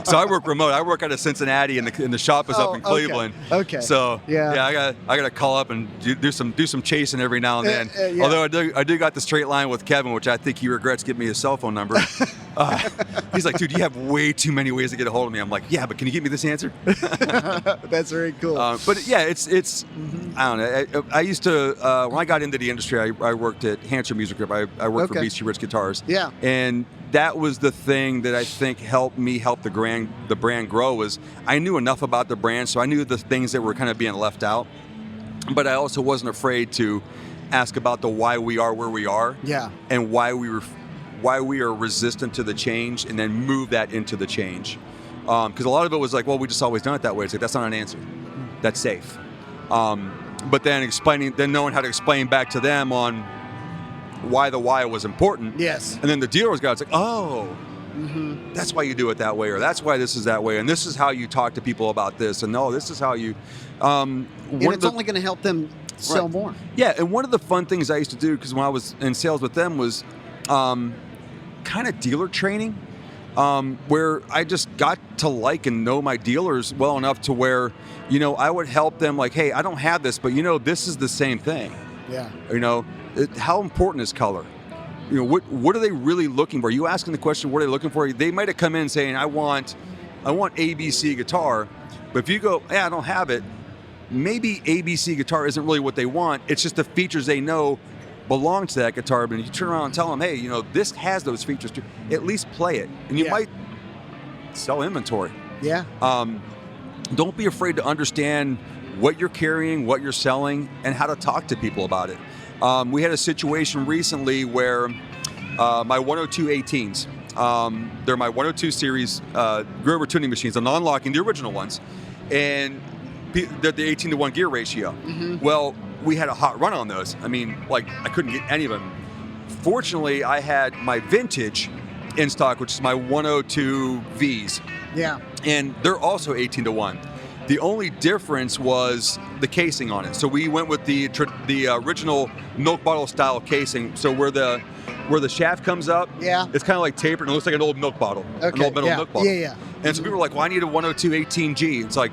So I work remote. I work out of Cincinnati, and the shop is up in Cleveland. Okay. So I got to call up and do some chasing every now and then. Although I do got the straight line with Kevin, which I think he regrets giving me his cell phone number. He's like, dude, you have way too many ways to get a hold of me. I'm like, yeah, but can you give me this answer? That's very cool. But it's I don't know. I used to when I got into the industry, I worked at Hancher Music Group. I worked for BC Rich Guitars. Yeah. And that was the thing that I think helped me help the brand grow, was I knew enough about the brand, so I knew the things that were kind of being left out. But I also wasn't afraid to ask about the why we are where we are. Yeah. And why we are resistant to the change, and then move that into the change. Because a lot of it was like, well, we just always done it that way. It's like, that's not an answer. That's safe. But then knowing how to explain back to them on why the why was important. Yes. And then the dealer's got, it's like, oh, that's why you do it that way, or that's why this is that way, and this is how you talk to people about this, and no, this is how you. And it's only going to help them sell more. Yeah, and one of the fun things I used to do, because when I was in sales with them, was kind of dealer training, where I just got to like and know my dealers well enough to where, I would help them like, hey, I don't have this, but this is the same thing. Yeah. How important is color? What are they really looking for? Are you asking the question, what are they looking for? They might have come in saying, I want ABC guitar, but if you go, hey, I don't have it, maybe ABC guitar isn't really what they want. It's just the features they know belong to that guitar. But if you turn around and tell them, hey, this has those features too, at least play it. And you might sell inventory. Yeah. Don't be afraid to understand what you're carrying, what you're selling, and how to talk to people about it. We had a situation recently where my 102 18s, they're my 102 series Grover tuning machines, the non-locking, the original ones, and they're the 18-to-1 gear ratio. Mm-hmm. Well, we had a hot run on those. I mean, I couldn't get any of them. Fortunately, I had my vintage in stock, which is my 102 Vs. Yeah. And they're also 18-to-1. The only difference was the casing on it. So we went with the original milk bottle style casing. So where the shaft comes up, it's kind of like tapered and it looks like an old milk bottle, an old metal milk bottle. Yeah. And so people were like, well, I need a 102 18G. It's like,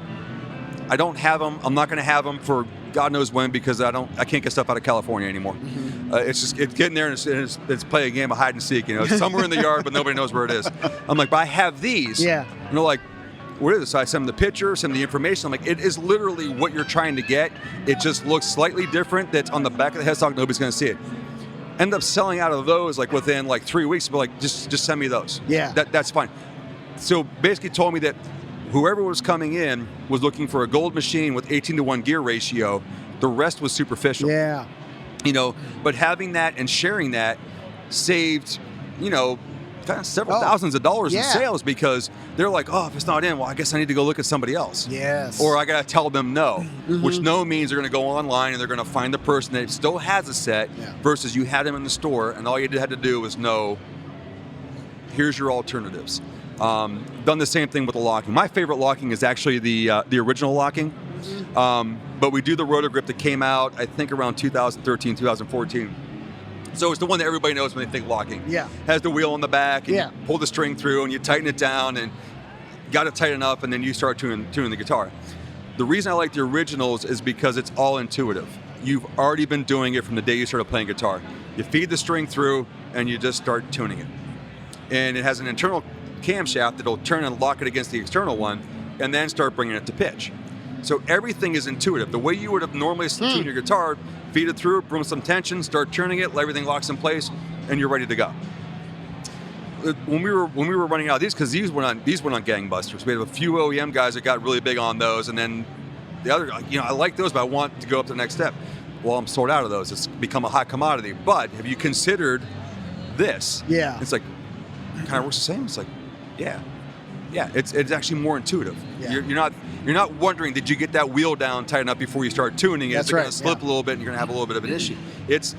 I don't have them. I'm not going to have them for God knows when, because I can't get stuff out of California anymore. Mm-hmm. It's getting there and it's playing a game of hide and seek. It's somewhere in the yard, but nobody knows where it is. I'm like, but I have these. Yeah. And they're like, what is this? So I send them the picture, send them the information. I'm like, it is literally what you're trying to get. It just looks slightly different. That's on the back of the headstock. Nobody's going to see it. End up selling out of those within 3 weeks. But just send me those. Yeah. That's fine. So basically told me that whoever was coming in was looking for a gold machine with 18-to-1 gear ratio. The rest was superficial. Yeah. But having that and sharing that saved, several thousands of dollars in sales, because they're like, oh, if it's not in, well, I guess I need to go look at somebody else. Yes. Or I got to tell them no, which no means they're going to go online and they're going to find the person that still has a set versus you had them in the store and all you had to do was know, here's your alternatives. Done the same thing with the locking. My favorite locking is actually the original locking, but we do the Rotogrip that came out, I think, around 2013, 2014. So it's the one that everybody knows when they think locking. Yeah. Has the wheel on the back, and you pull the string through, and you tighten it down, and got it tight enough, and then you start tuning the guitar. The reason I like the originals is because it's all intuitive. You've already been doing it from the day you started playing guitar. You feed the string through, and you just start tuning it. And it has an internal camshaft that'll turn and lock it against the external one, and then start bringing it to pitch. So everything is intuitive. The way you would have normally tuned your guitar, feed it through, bring some tension, start turning it, everything locks in place, and you're ready to go. When we were running out of these, because these went on gangbusters. We had a few OEM guys that got really big on those, and then the other, I like those, but I want to go up to the next step. Well, I'm sold out of those. It's become a hot commodity. But have you considered this? Yeah. It's like, kind of works the same. It's like, yeah, it's actually more intuitive. Yeah. You're not wondering, did you get that wheel down tight enough before you start tuning it? It's going to slip a little bit and you're going to have a little bit of an issue. It's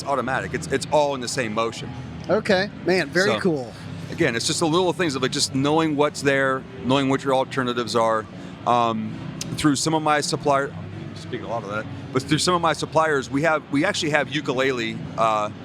automatic. It's all in the same motion. Okay, man, very cool. Again, it's just the little things of just knowing what's there, knowing what your alternatives are. Through some of my suppliers, speaking a lot of that, but through some of my suppliers, we actually have ukulele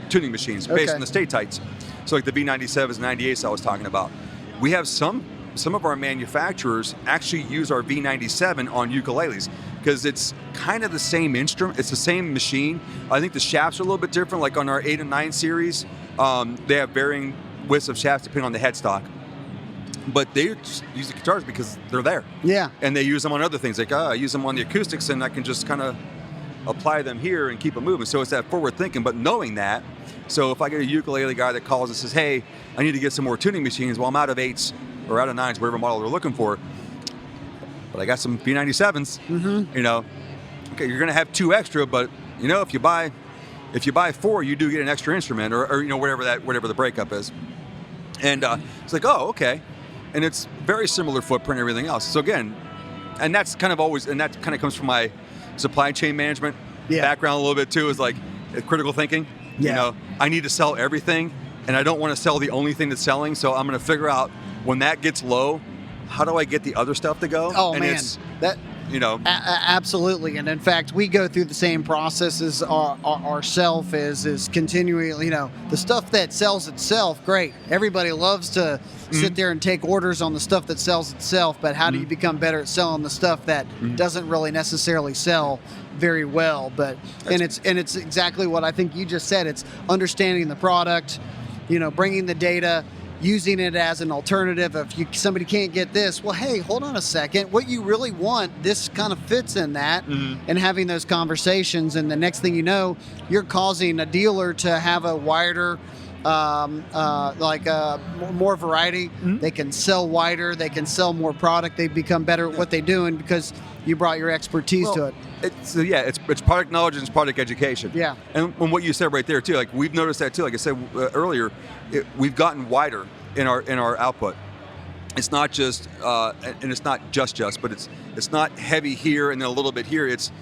tuning machines based on the state tights. So like the V97s, 98s I was talking about. We have some of our manufacturers actually use our V97 on ukuleles because it's kind of the same instrument. It's the same machine. I think the shafts are a little bit different. Like on our 8 and 9 series, they have varying widths of shafts depending on the headstock. But they just use the guitars because they're there. Yeah. And they use them on other things. Like, I use them on the acoustics and I can just kind of apply them here and keep them moving. So it's that forward thinking, but knowing that. So if I get a ukulele guy that calls and says, hey, I need to get some more tuning machines. Well, I'm out of 8s or out of 9s, whatever model they're looking for. But I got some V97s. Mm-hmm. Okay, you're going to have 2 extra, but if you buy 4, you do get an extra instrument or whatever the breakup is. And it's like, oh, okay. And it's very similar footprint and everything else. So again, and that's kind of comes from my supply chain management background a little bit too, is like critical thinking. Yeah. I need to sell everything and I don't want to sell the only thing that's selling. So I'm going to figure out when that gets low, how do I get the other stuff to go? Oh, and man. Absolutely. And in fact, we go through the same processes ourselves is continually, the stuff that sells itself, great. Everybody loves to sit there and take orders on the stuff that sells itself, but how do you become better at selling the stuff that doesn't really necessarily sell very well? But it's exactly what I think you just said. It's understanding the product, bringing the data, using it as an alternative. If somebody can't get this, well, hey, hold on a second. What you really want, this kind of fits in that, and having those conversations. And the next thing you know, you're causing a dealer to have a wider, more variety. They can sell wider. They can sell more product. They become better at what they're doing because you brought your expertise to it. It's product knowledge and it's product education. Yeah. And what you said right there too, like we've noticed that too. Like I said earlier, we've gotten wider in our output. It's not just and it's not just, but it's not heavy here and then a little bit here. It's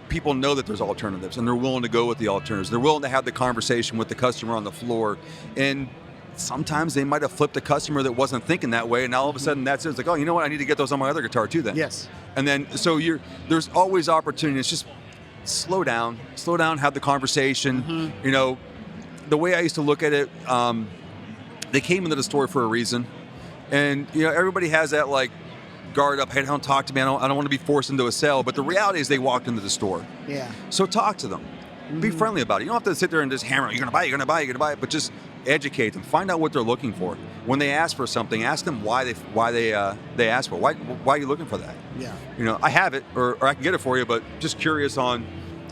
people know that there's alternatives and they're willing to go with the alternatives. They're willing to have the conversation with the customer on the floor, and sometimes they might have flipped a customer that wasn't thinking that way, and now all of a sudden that's it. It's like, oh, you know what? I need to get those on my other guitar too then. Yes. And then so there's always opportunity. It's just slow down, have the conversation. You know, the way I used to look at it, they came into the store for a reason, and you know everybody has that like guard up. Hey, don't talk to me. I don't want to be forced into a sale. But the reality is they walked into the store. Yeah. So talk to them. Be friendly about it. You don't have to sit there and just hammer. You're gonna buy it. But just educate them. Find out what they're looking for. When they ask for something, ask them why they ask for it. Why are you looking for that? Yeah. You know, I have it, or I can get it for you. But just curious on,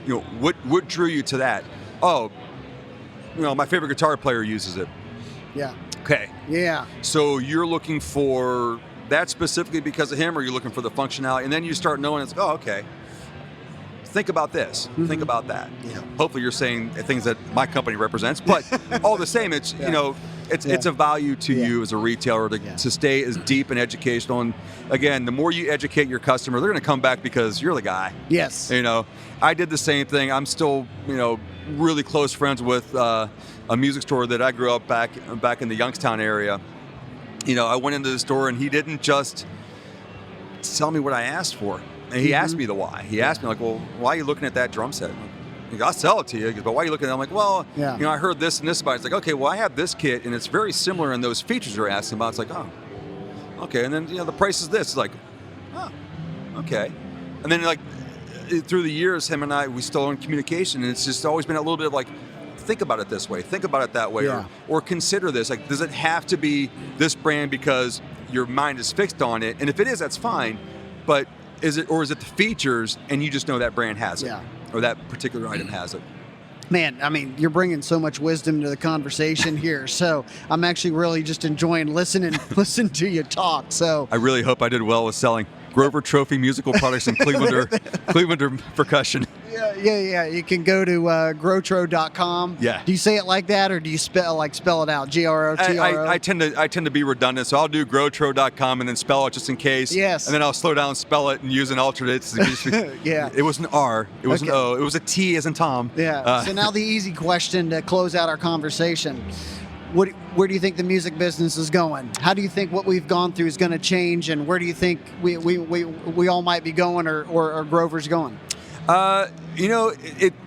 you know, what drew you to that? Oh, you know, my favorite guitar player uses it. Yeah. Okay. Yeah. So you're looking for that specifically because of him, or you're looking for the functionality, and then you start knowing it's, oh, okay. Think about this. Think about that. Yeah. Hopefully, you're saying things that my company represents, but all the same, it's you know, it's a value to you as a retailer to stay as deep and educational. And again, the more you educate your customer, they're going to come back because you're the guy. Yes. You know, I did the same thing. I'm still, you know, really close friends with a music store that I grew up back in the Youngstown area. You know, I went into the store and he didn't just tell me what I asked for. And he asked me the why. He asked me like, well, why are you looking at that drum set? He goes, I'll sell it to you. He goes, but why are you looking at it? I'm like, well, you know, I heard this and this about it. It's like, okay, well, I have this kit and it's very similar in those features you're asking about. It's like, oh, okay. And then, you know, the price is this. It's like, oh, okay. And then like through the years, him and I, we still in communication, and it's just always been a little bit of like, think about it this way, think about it that way, or consider this. Like, does it have to be this brand because your mind is fixed on it? And if it is, that's fine. But is it the features and you just know that brand has it, or that particular item has it? Man, I mean, you're bringing so much wisdom to the conversation here. So I'm actually really just enjoying listening to you talk. So I really hope I did well with selling Grover Trophy musical products and Clevelander percussion. Yeah. You can go to grotro.com. Yeah. Do you say it like that, or do you spell it out? GROTRO? I tend to be redundant, so I'll do grotro.com and then spell it just in case. Yes. And then I'll slow down and spell it and use an alternate. Yeah. It was an R. It was an O. It was a T as in Tom. Yeah. So now the easy question to close out our conversation. Where do you think the music business is going? How do you think what we've gone through is going to change, and where do you think we all might be going, or Grover's going? You know,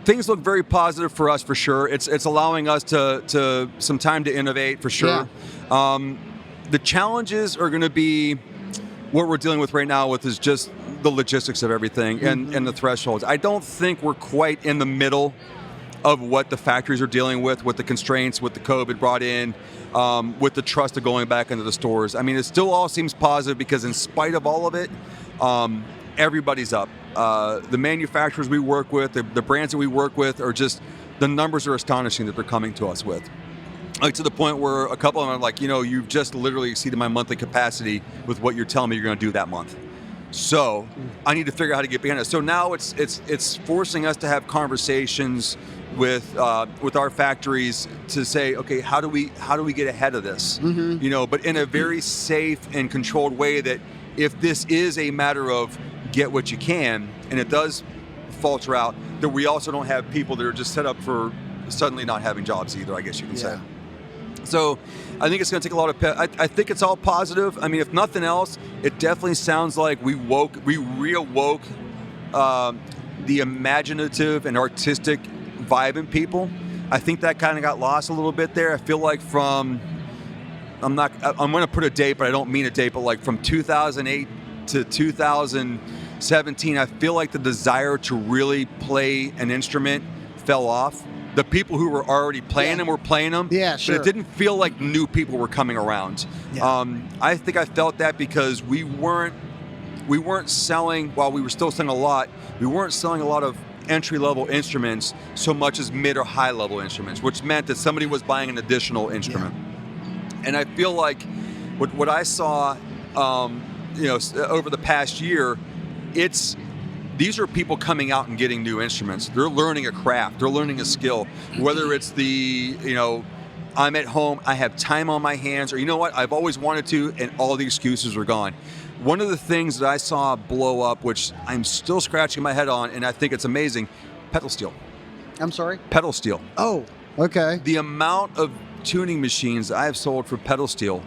things look very positive for us, for sure. It's allowing us to some time to innovate, for sure. Yeah. The challenges are going to be what we're dealing with right now is just the logistics of everything and the thresholds. I don't think we're quite in the middle of what the factories are dealing with the constraints, with the COVID brought in, with the trust of going back into the stores. I mean, it still all seems positive because in spite of all of it, everybody's up. The manufacturers we work with, the brands that we work with, are just, the numbers are astonishing that they're coming to us with. Like, to the point where a couple of them are like, you know, you've just literally exceeded my monthly capacity with what you're telling me you're going to do that month. So I need to figure out how to get behind it. So now it's forcing us to have conversations with our factories to say, okay, how do we get ahead of this? You know, but in a very safe and controlled way, that if this is a matter of get what you can and it does falter out, that we also don't have people that are just set up for suddenly not having jobs either, I guess you can say. So I think it's going to take a lot of I think it's all positive. I mean, if nothing else, it definitely sounds like we reawoke the imaginative and artistic vibe in people. I think that kind of got lost a little bit there. I feel like I'm going to put a date, but I don't mean a date, but like from 2008 to 2017, I feel like the desire to really play an instrument fell off. the people who were already playing them were playing them. Yeah, sure. But it didn't feel like new people were coming around. Yeah. I think I felt that because we weren't selling, while we were still selling a lot, we weren't selling a lot of entry-level instruments so much as mid or high-level instruments, which meant that somebody was buying an additional instrument. Yeah. And I feel like what I saw, over the past year, these are people coming out and getting new instruments. They're learning a craft. They're learning a skill. Whether it's I'm at home, I have time on my hands, or you know what, I've always wanted to, and all the excuses are gone. One of the things that I saw blow up, which I'm still scratching my head on, and I think it's amazing, pedal steel. I'm sorry? Pedal steel. Oh, okay. The amount of tuning machines I've sold for pedal steel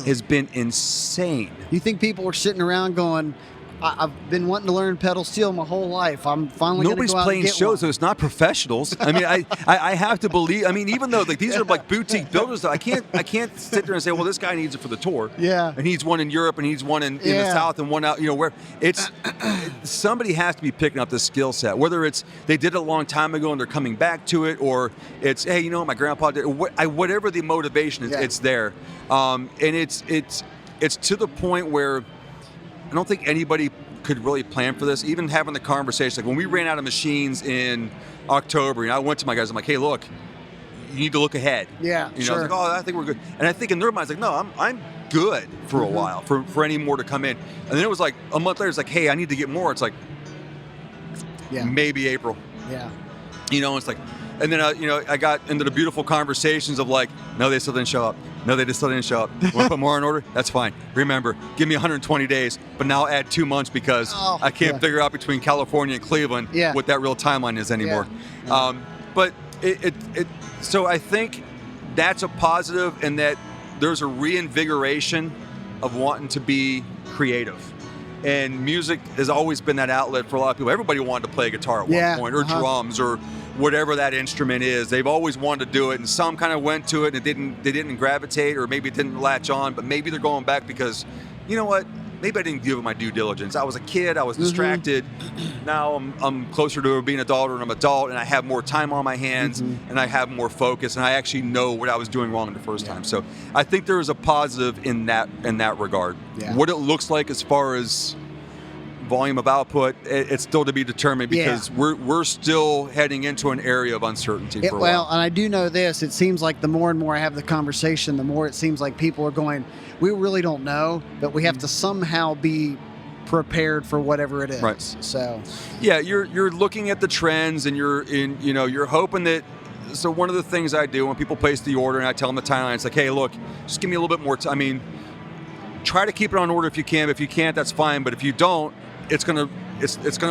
has been insane. You think people are sitting around going, I've been wanting to learn pedal steel my whole life. I'm finally going to go out and get shows, one. so it's not professionals. I mean, I have to believe. I mean, even though these are like boutique builders, I can't sit there and say, well, this guy needs it for the tour. Yeah. And he's one in Europe, and he's one in the South, and one out. Where it's somebody has to be picking up this skill set. Whether it's they did it a long time ago and they're coming back to it, or it's hey, my grandpa did. Whatever the motivation is, it's there, and it's to the point where I don't think anybody could really plan for this. Even having the conversation, like when we ran out of machines in October, I went to my guys, I'm like, hey, look, you need to look ahead. Yeah, sure. I was like, oh, I think we're good. And I think in their minds, like, no, I'm good for a while, for any more to come in. And then it was like a month later, it's like, hey, I need to get more. It's like, maybe April. Yeah. It's like, and then I got into the beautiful conversations of like, no, they still didn't show up. No, they just still didn't show up. Want to put more in order? That's fine. Remember, give me 120 days, but now add 2 months because I can't figure out between California and Cleveland what that real timeline is anymore. Yeah. But so I think that's a positive, in that there's a reinvigoration of wanting to be creative. And music has always been that outlet for a lot of people. Everybody wanted to play guitar at one point, or drums, or whatever that instrument is. They've always wanted to do it, and some kind of went to it and they didn't gravitate, or maybe it didn't latch on, but maybe they're going back because, you know what, maybe I didn't give it my due diligence. I was a kid, I was distracted. Now I'm closer to being an adult, or I'm an adult, and I have more time on my hands, and I have more focus, and I actually know what I was doing wrong the first time. So I think there is a positive in that regard. Yeah. What it looks like as far as volume of output, it's still to be determined, because we're still heading into an area of uncertainty for a while. Well, and I do know this, it seems like the more and more I have the conversation, the more it seems like people are going, we really don't know, but we have to somehow be prepared for whatever it is. Right. So yeah, you're looking at the trends, and you're hoping that. So one of the things I do when people place the order and I tell them the timeline, it's like, hey, look, just give me a little bit more time. I mean, try to keep it on order if you can. If you can't, that's fine. But if you don't, it's gonna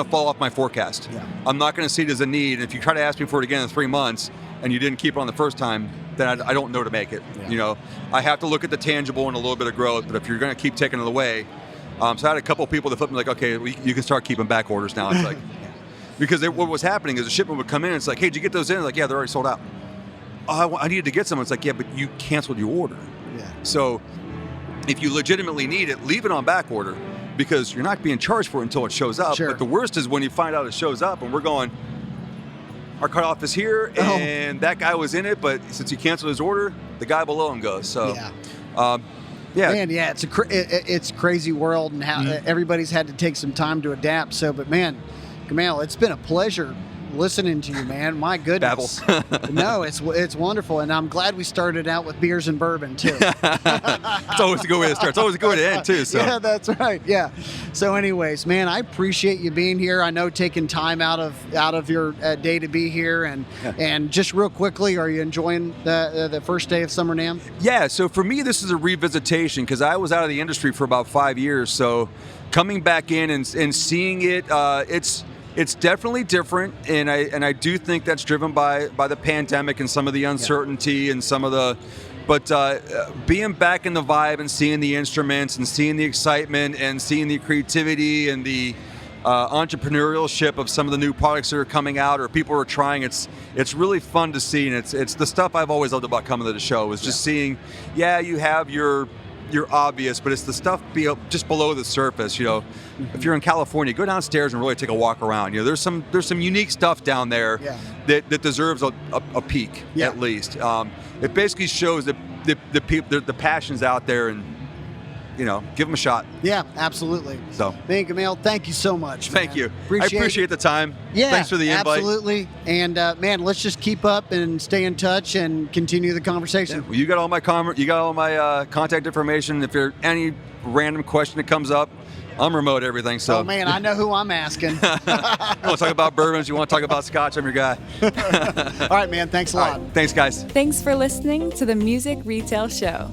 fall off my forecast. Yeah. I'm not gonna see it as a need. And if you try to ask me for it again in 3 months and you didn't keep it on the first time, then I don't know to make it. Yeah. I have to look at the tangible and a little bit of growth. But if you're gonna keep taking it away, so I had a couple of people that flipped me like, okay, you can start keeping back orders now. It's like, because what was happening is a shipment would come in and it's like, hey, did you get those in? Like, yeah, they're already sold out. Oh, I needed to get some. It's like, yeah, but you canceled your order. Yeah. So if you legitimately need it, leave it on back order, because you're not being charged for it until it shows up. Sure. But the worst is when you find out it shows up and we're going, our cutoff is here, and that guy was in it, but since he canceled his order, the guy below him goes. So, man, it's a crazy world, and how everybody's had to take some time to adapt. So, but man, Gamal, it's been a pleasure listening to you, man. My goodness. Babble. No, it's wonderful, and I'm glad we started out with beers and bourbon too. It's always a good way to start. It's always a good way to end too. So. Yeah, that's right. Yeah. So, anyways, man, I appreciate you being here. I know taking time out of your day to be here, and just real quickly, are you enjoying the first day of Summer NAMM? Yeah. So for me, this is a revisitation, because I was out of the industry for about 5 years. So coming back in and seeing it, it's definitely different, and I do think that's driven by the pandemic and some of the uncertainty and some of the, but being back in the vibe and seeing the instruments and seeing the excitement and seeing the creativity and the entrepreneurship of some of the new products that are coming out or people are trying, it's really fun to see, and it's the stuff I've always loved about coming to the show is just seeing, you have your you're obvious, but it's the stuff just below the surface. You know, if you're in California, go downstairs and really take a walk around. You know, there's some unique stuff down there that deserves a peek at least. It basically shows that the people, the passion's out there, and you know, give them a shot. Yeah, absolutely. So, man, Gamal, thank you so much. Thank you. I appreciate the time. Yeah, thanks for the invite. Absolutely. And man, let's just keep up and stay in touch and continue the conversation. Yeah, well, you got all my contact information. If there's any random question that comes up, I'm remote everything. So, oh man, I know who I'm asking. You want to talk about bourbons? You want to talk about scotch? I'm your guy. All right, man. Thanks a lot. Right, thanks, guys. Thanks for listening to the Music Retail Show.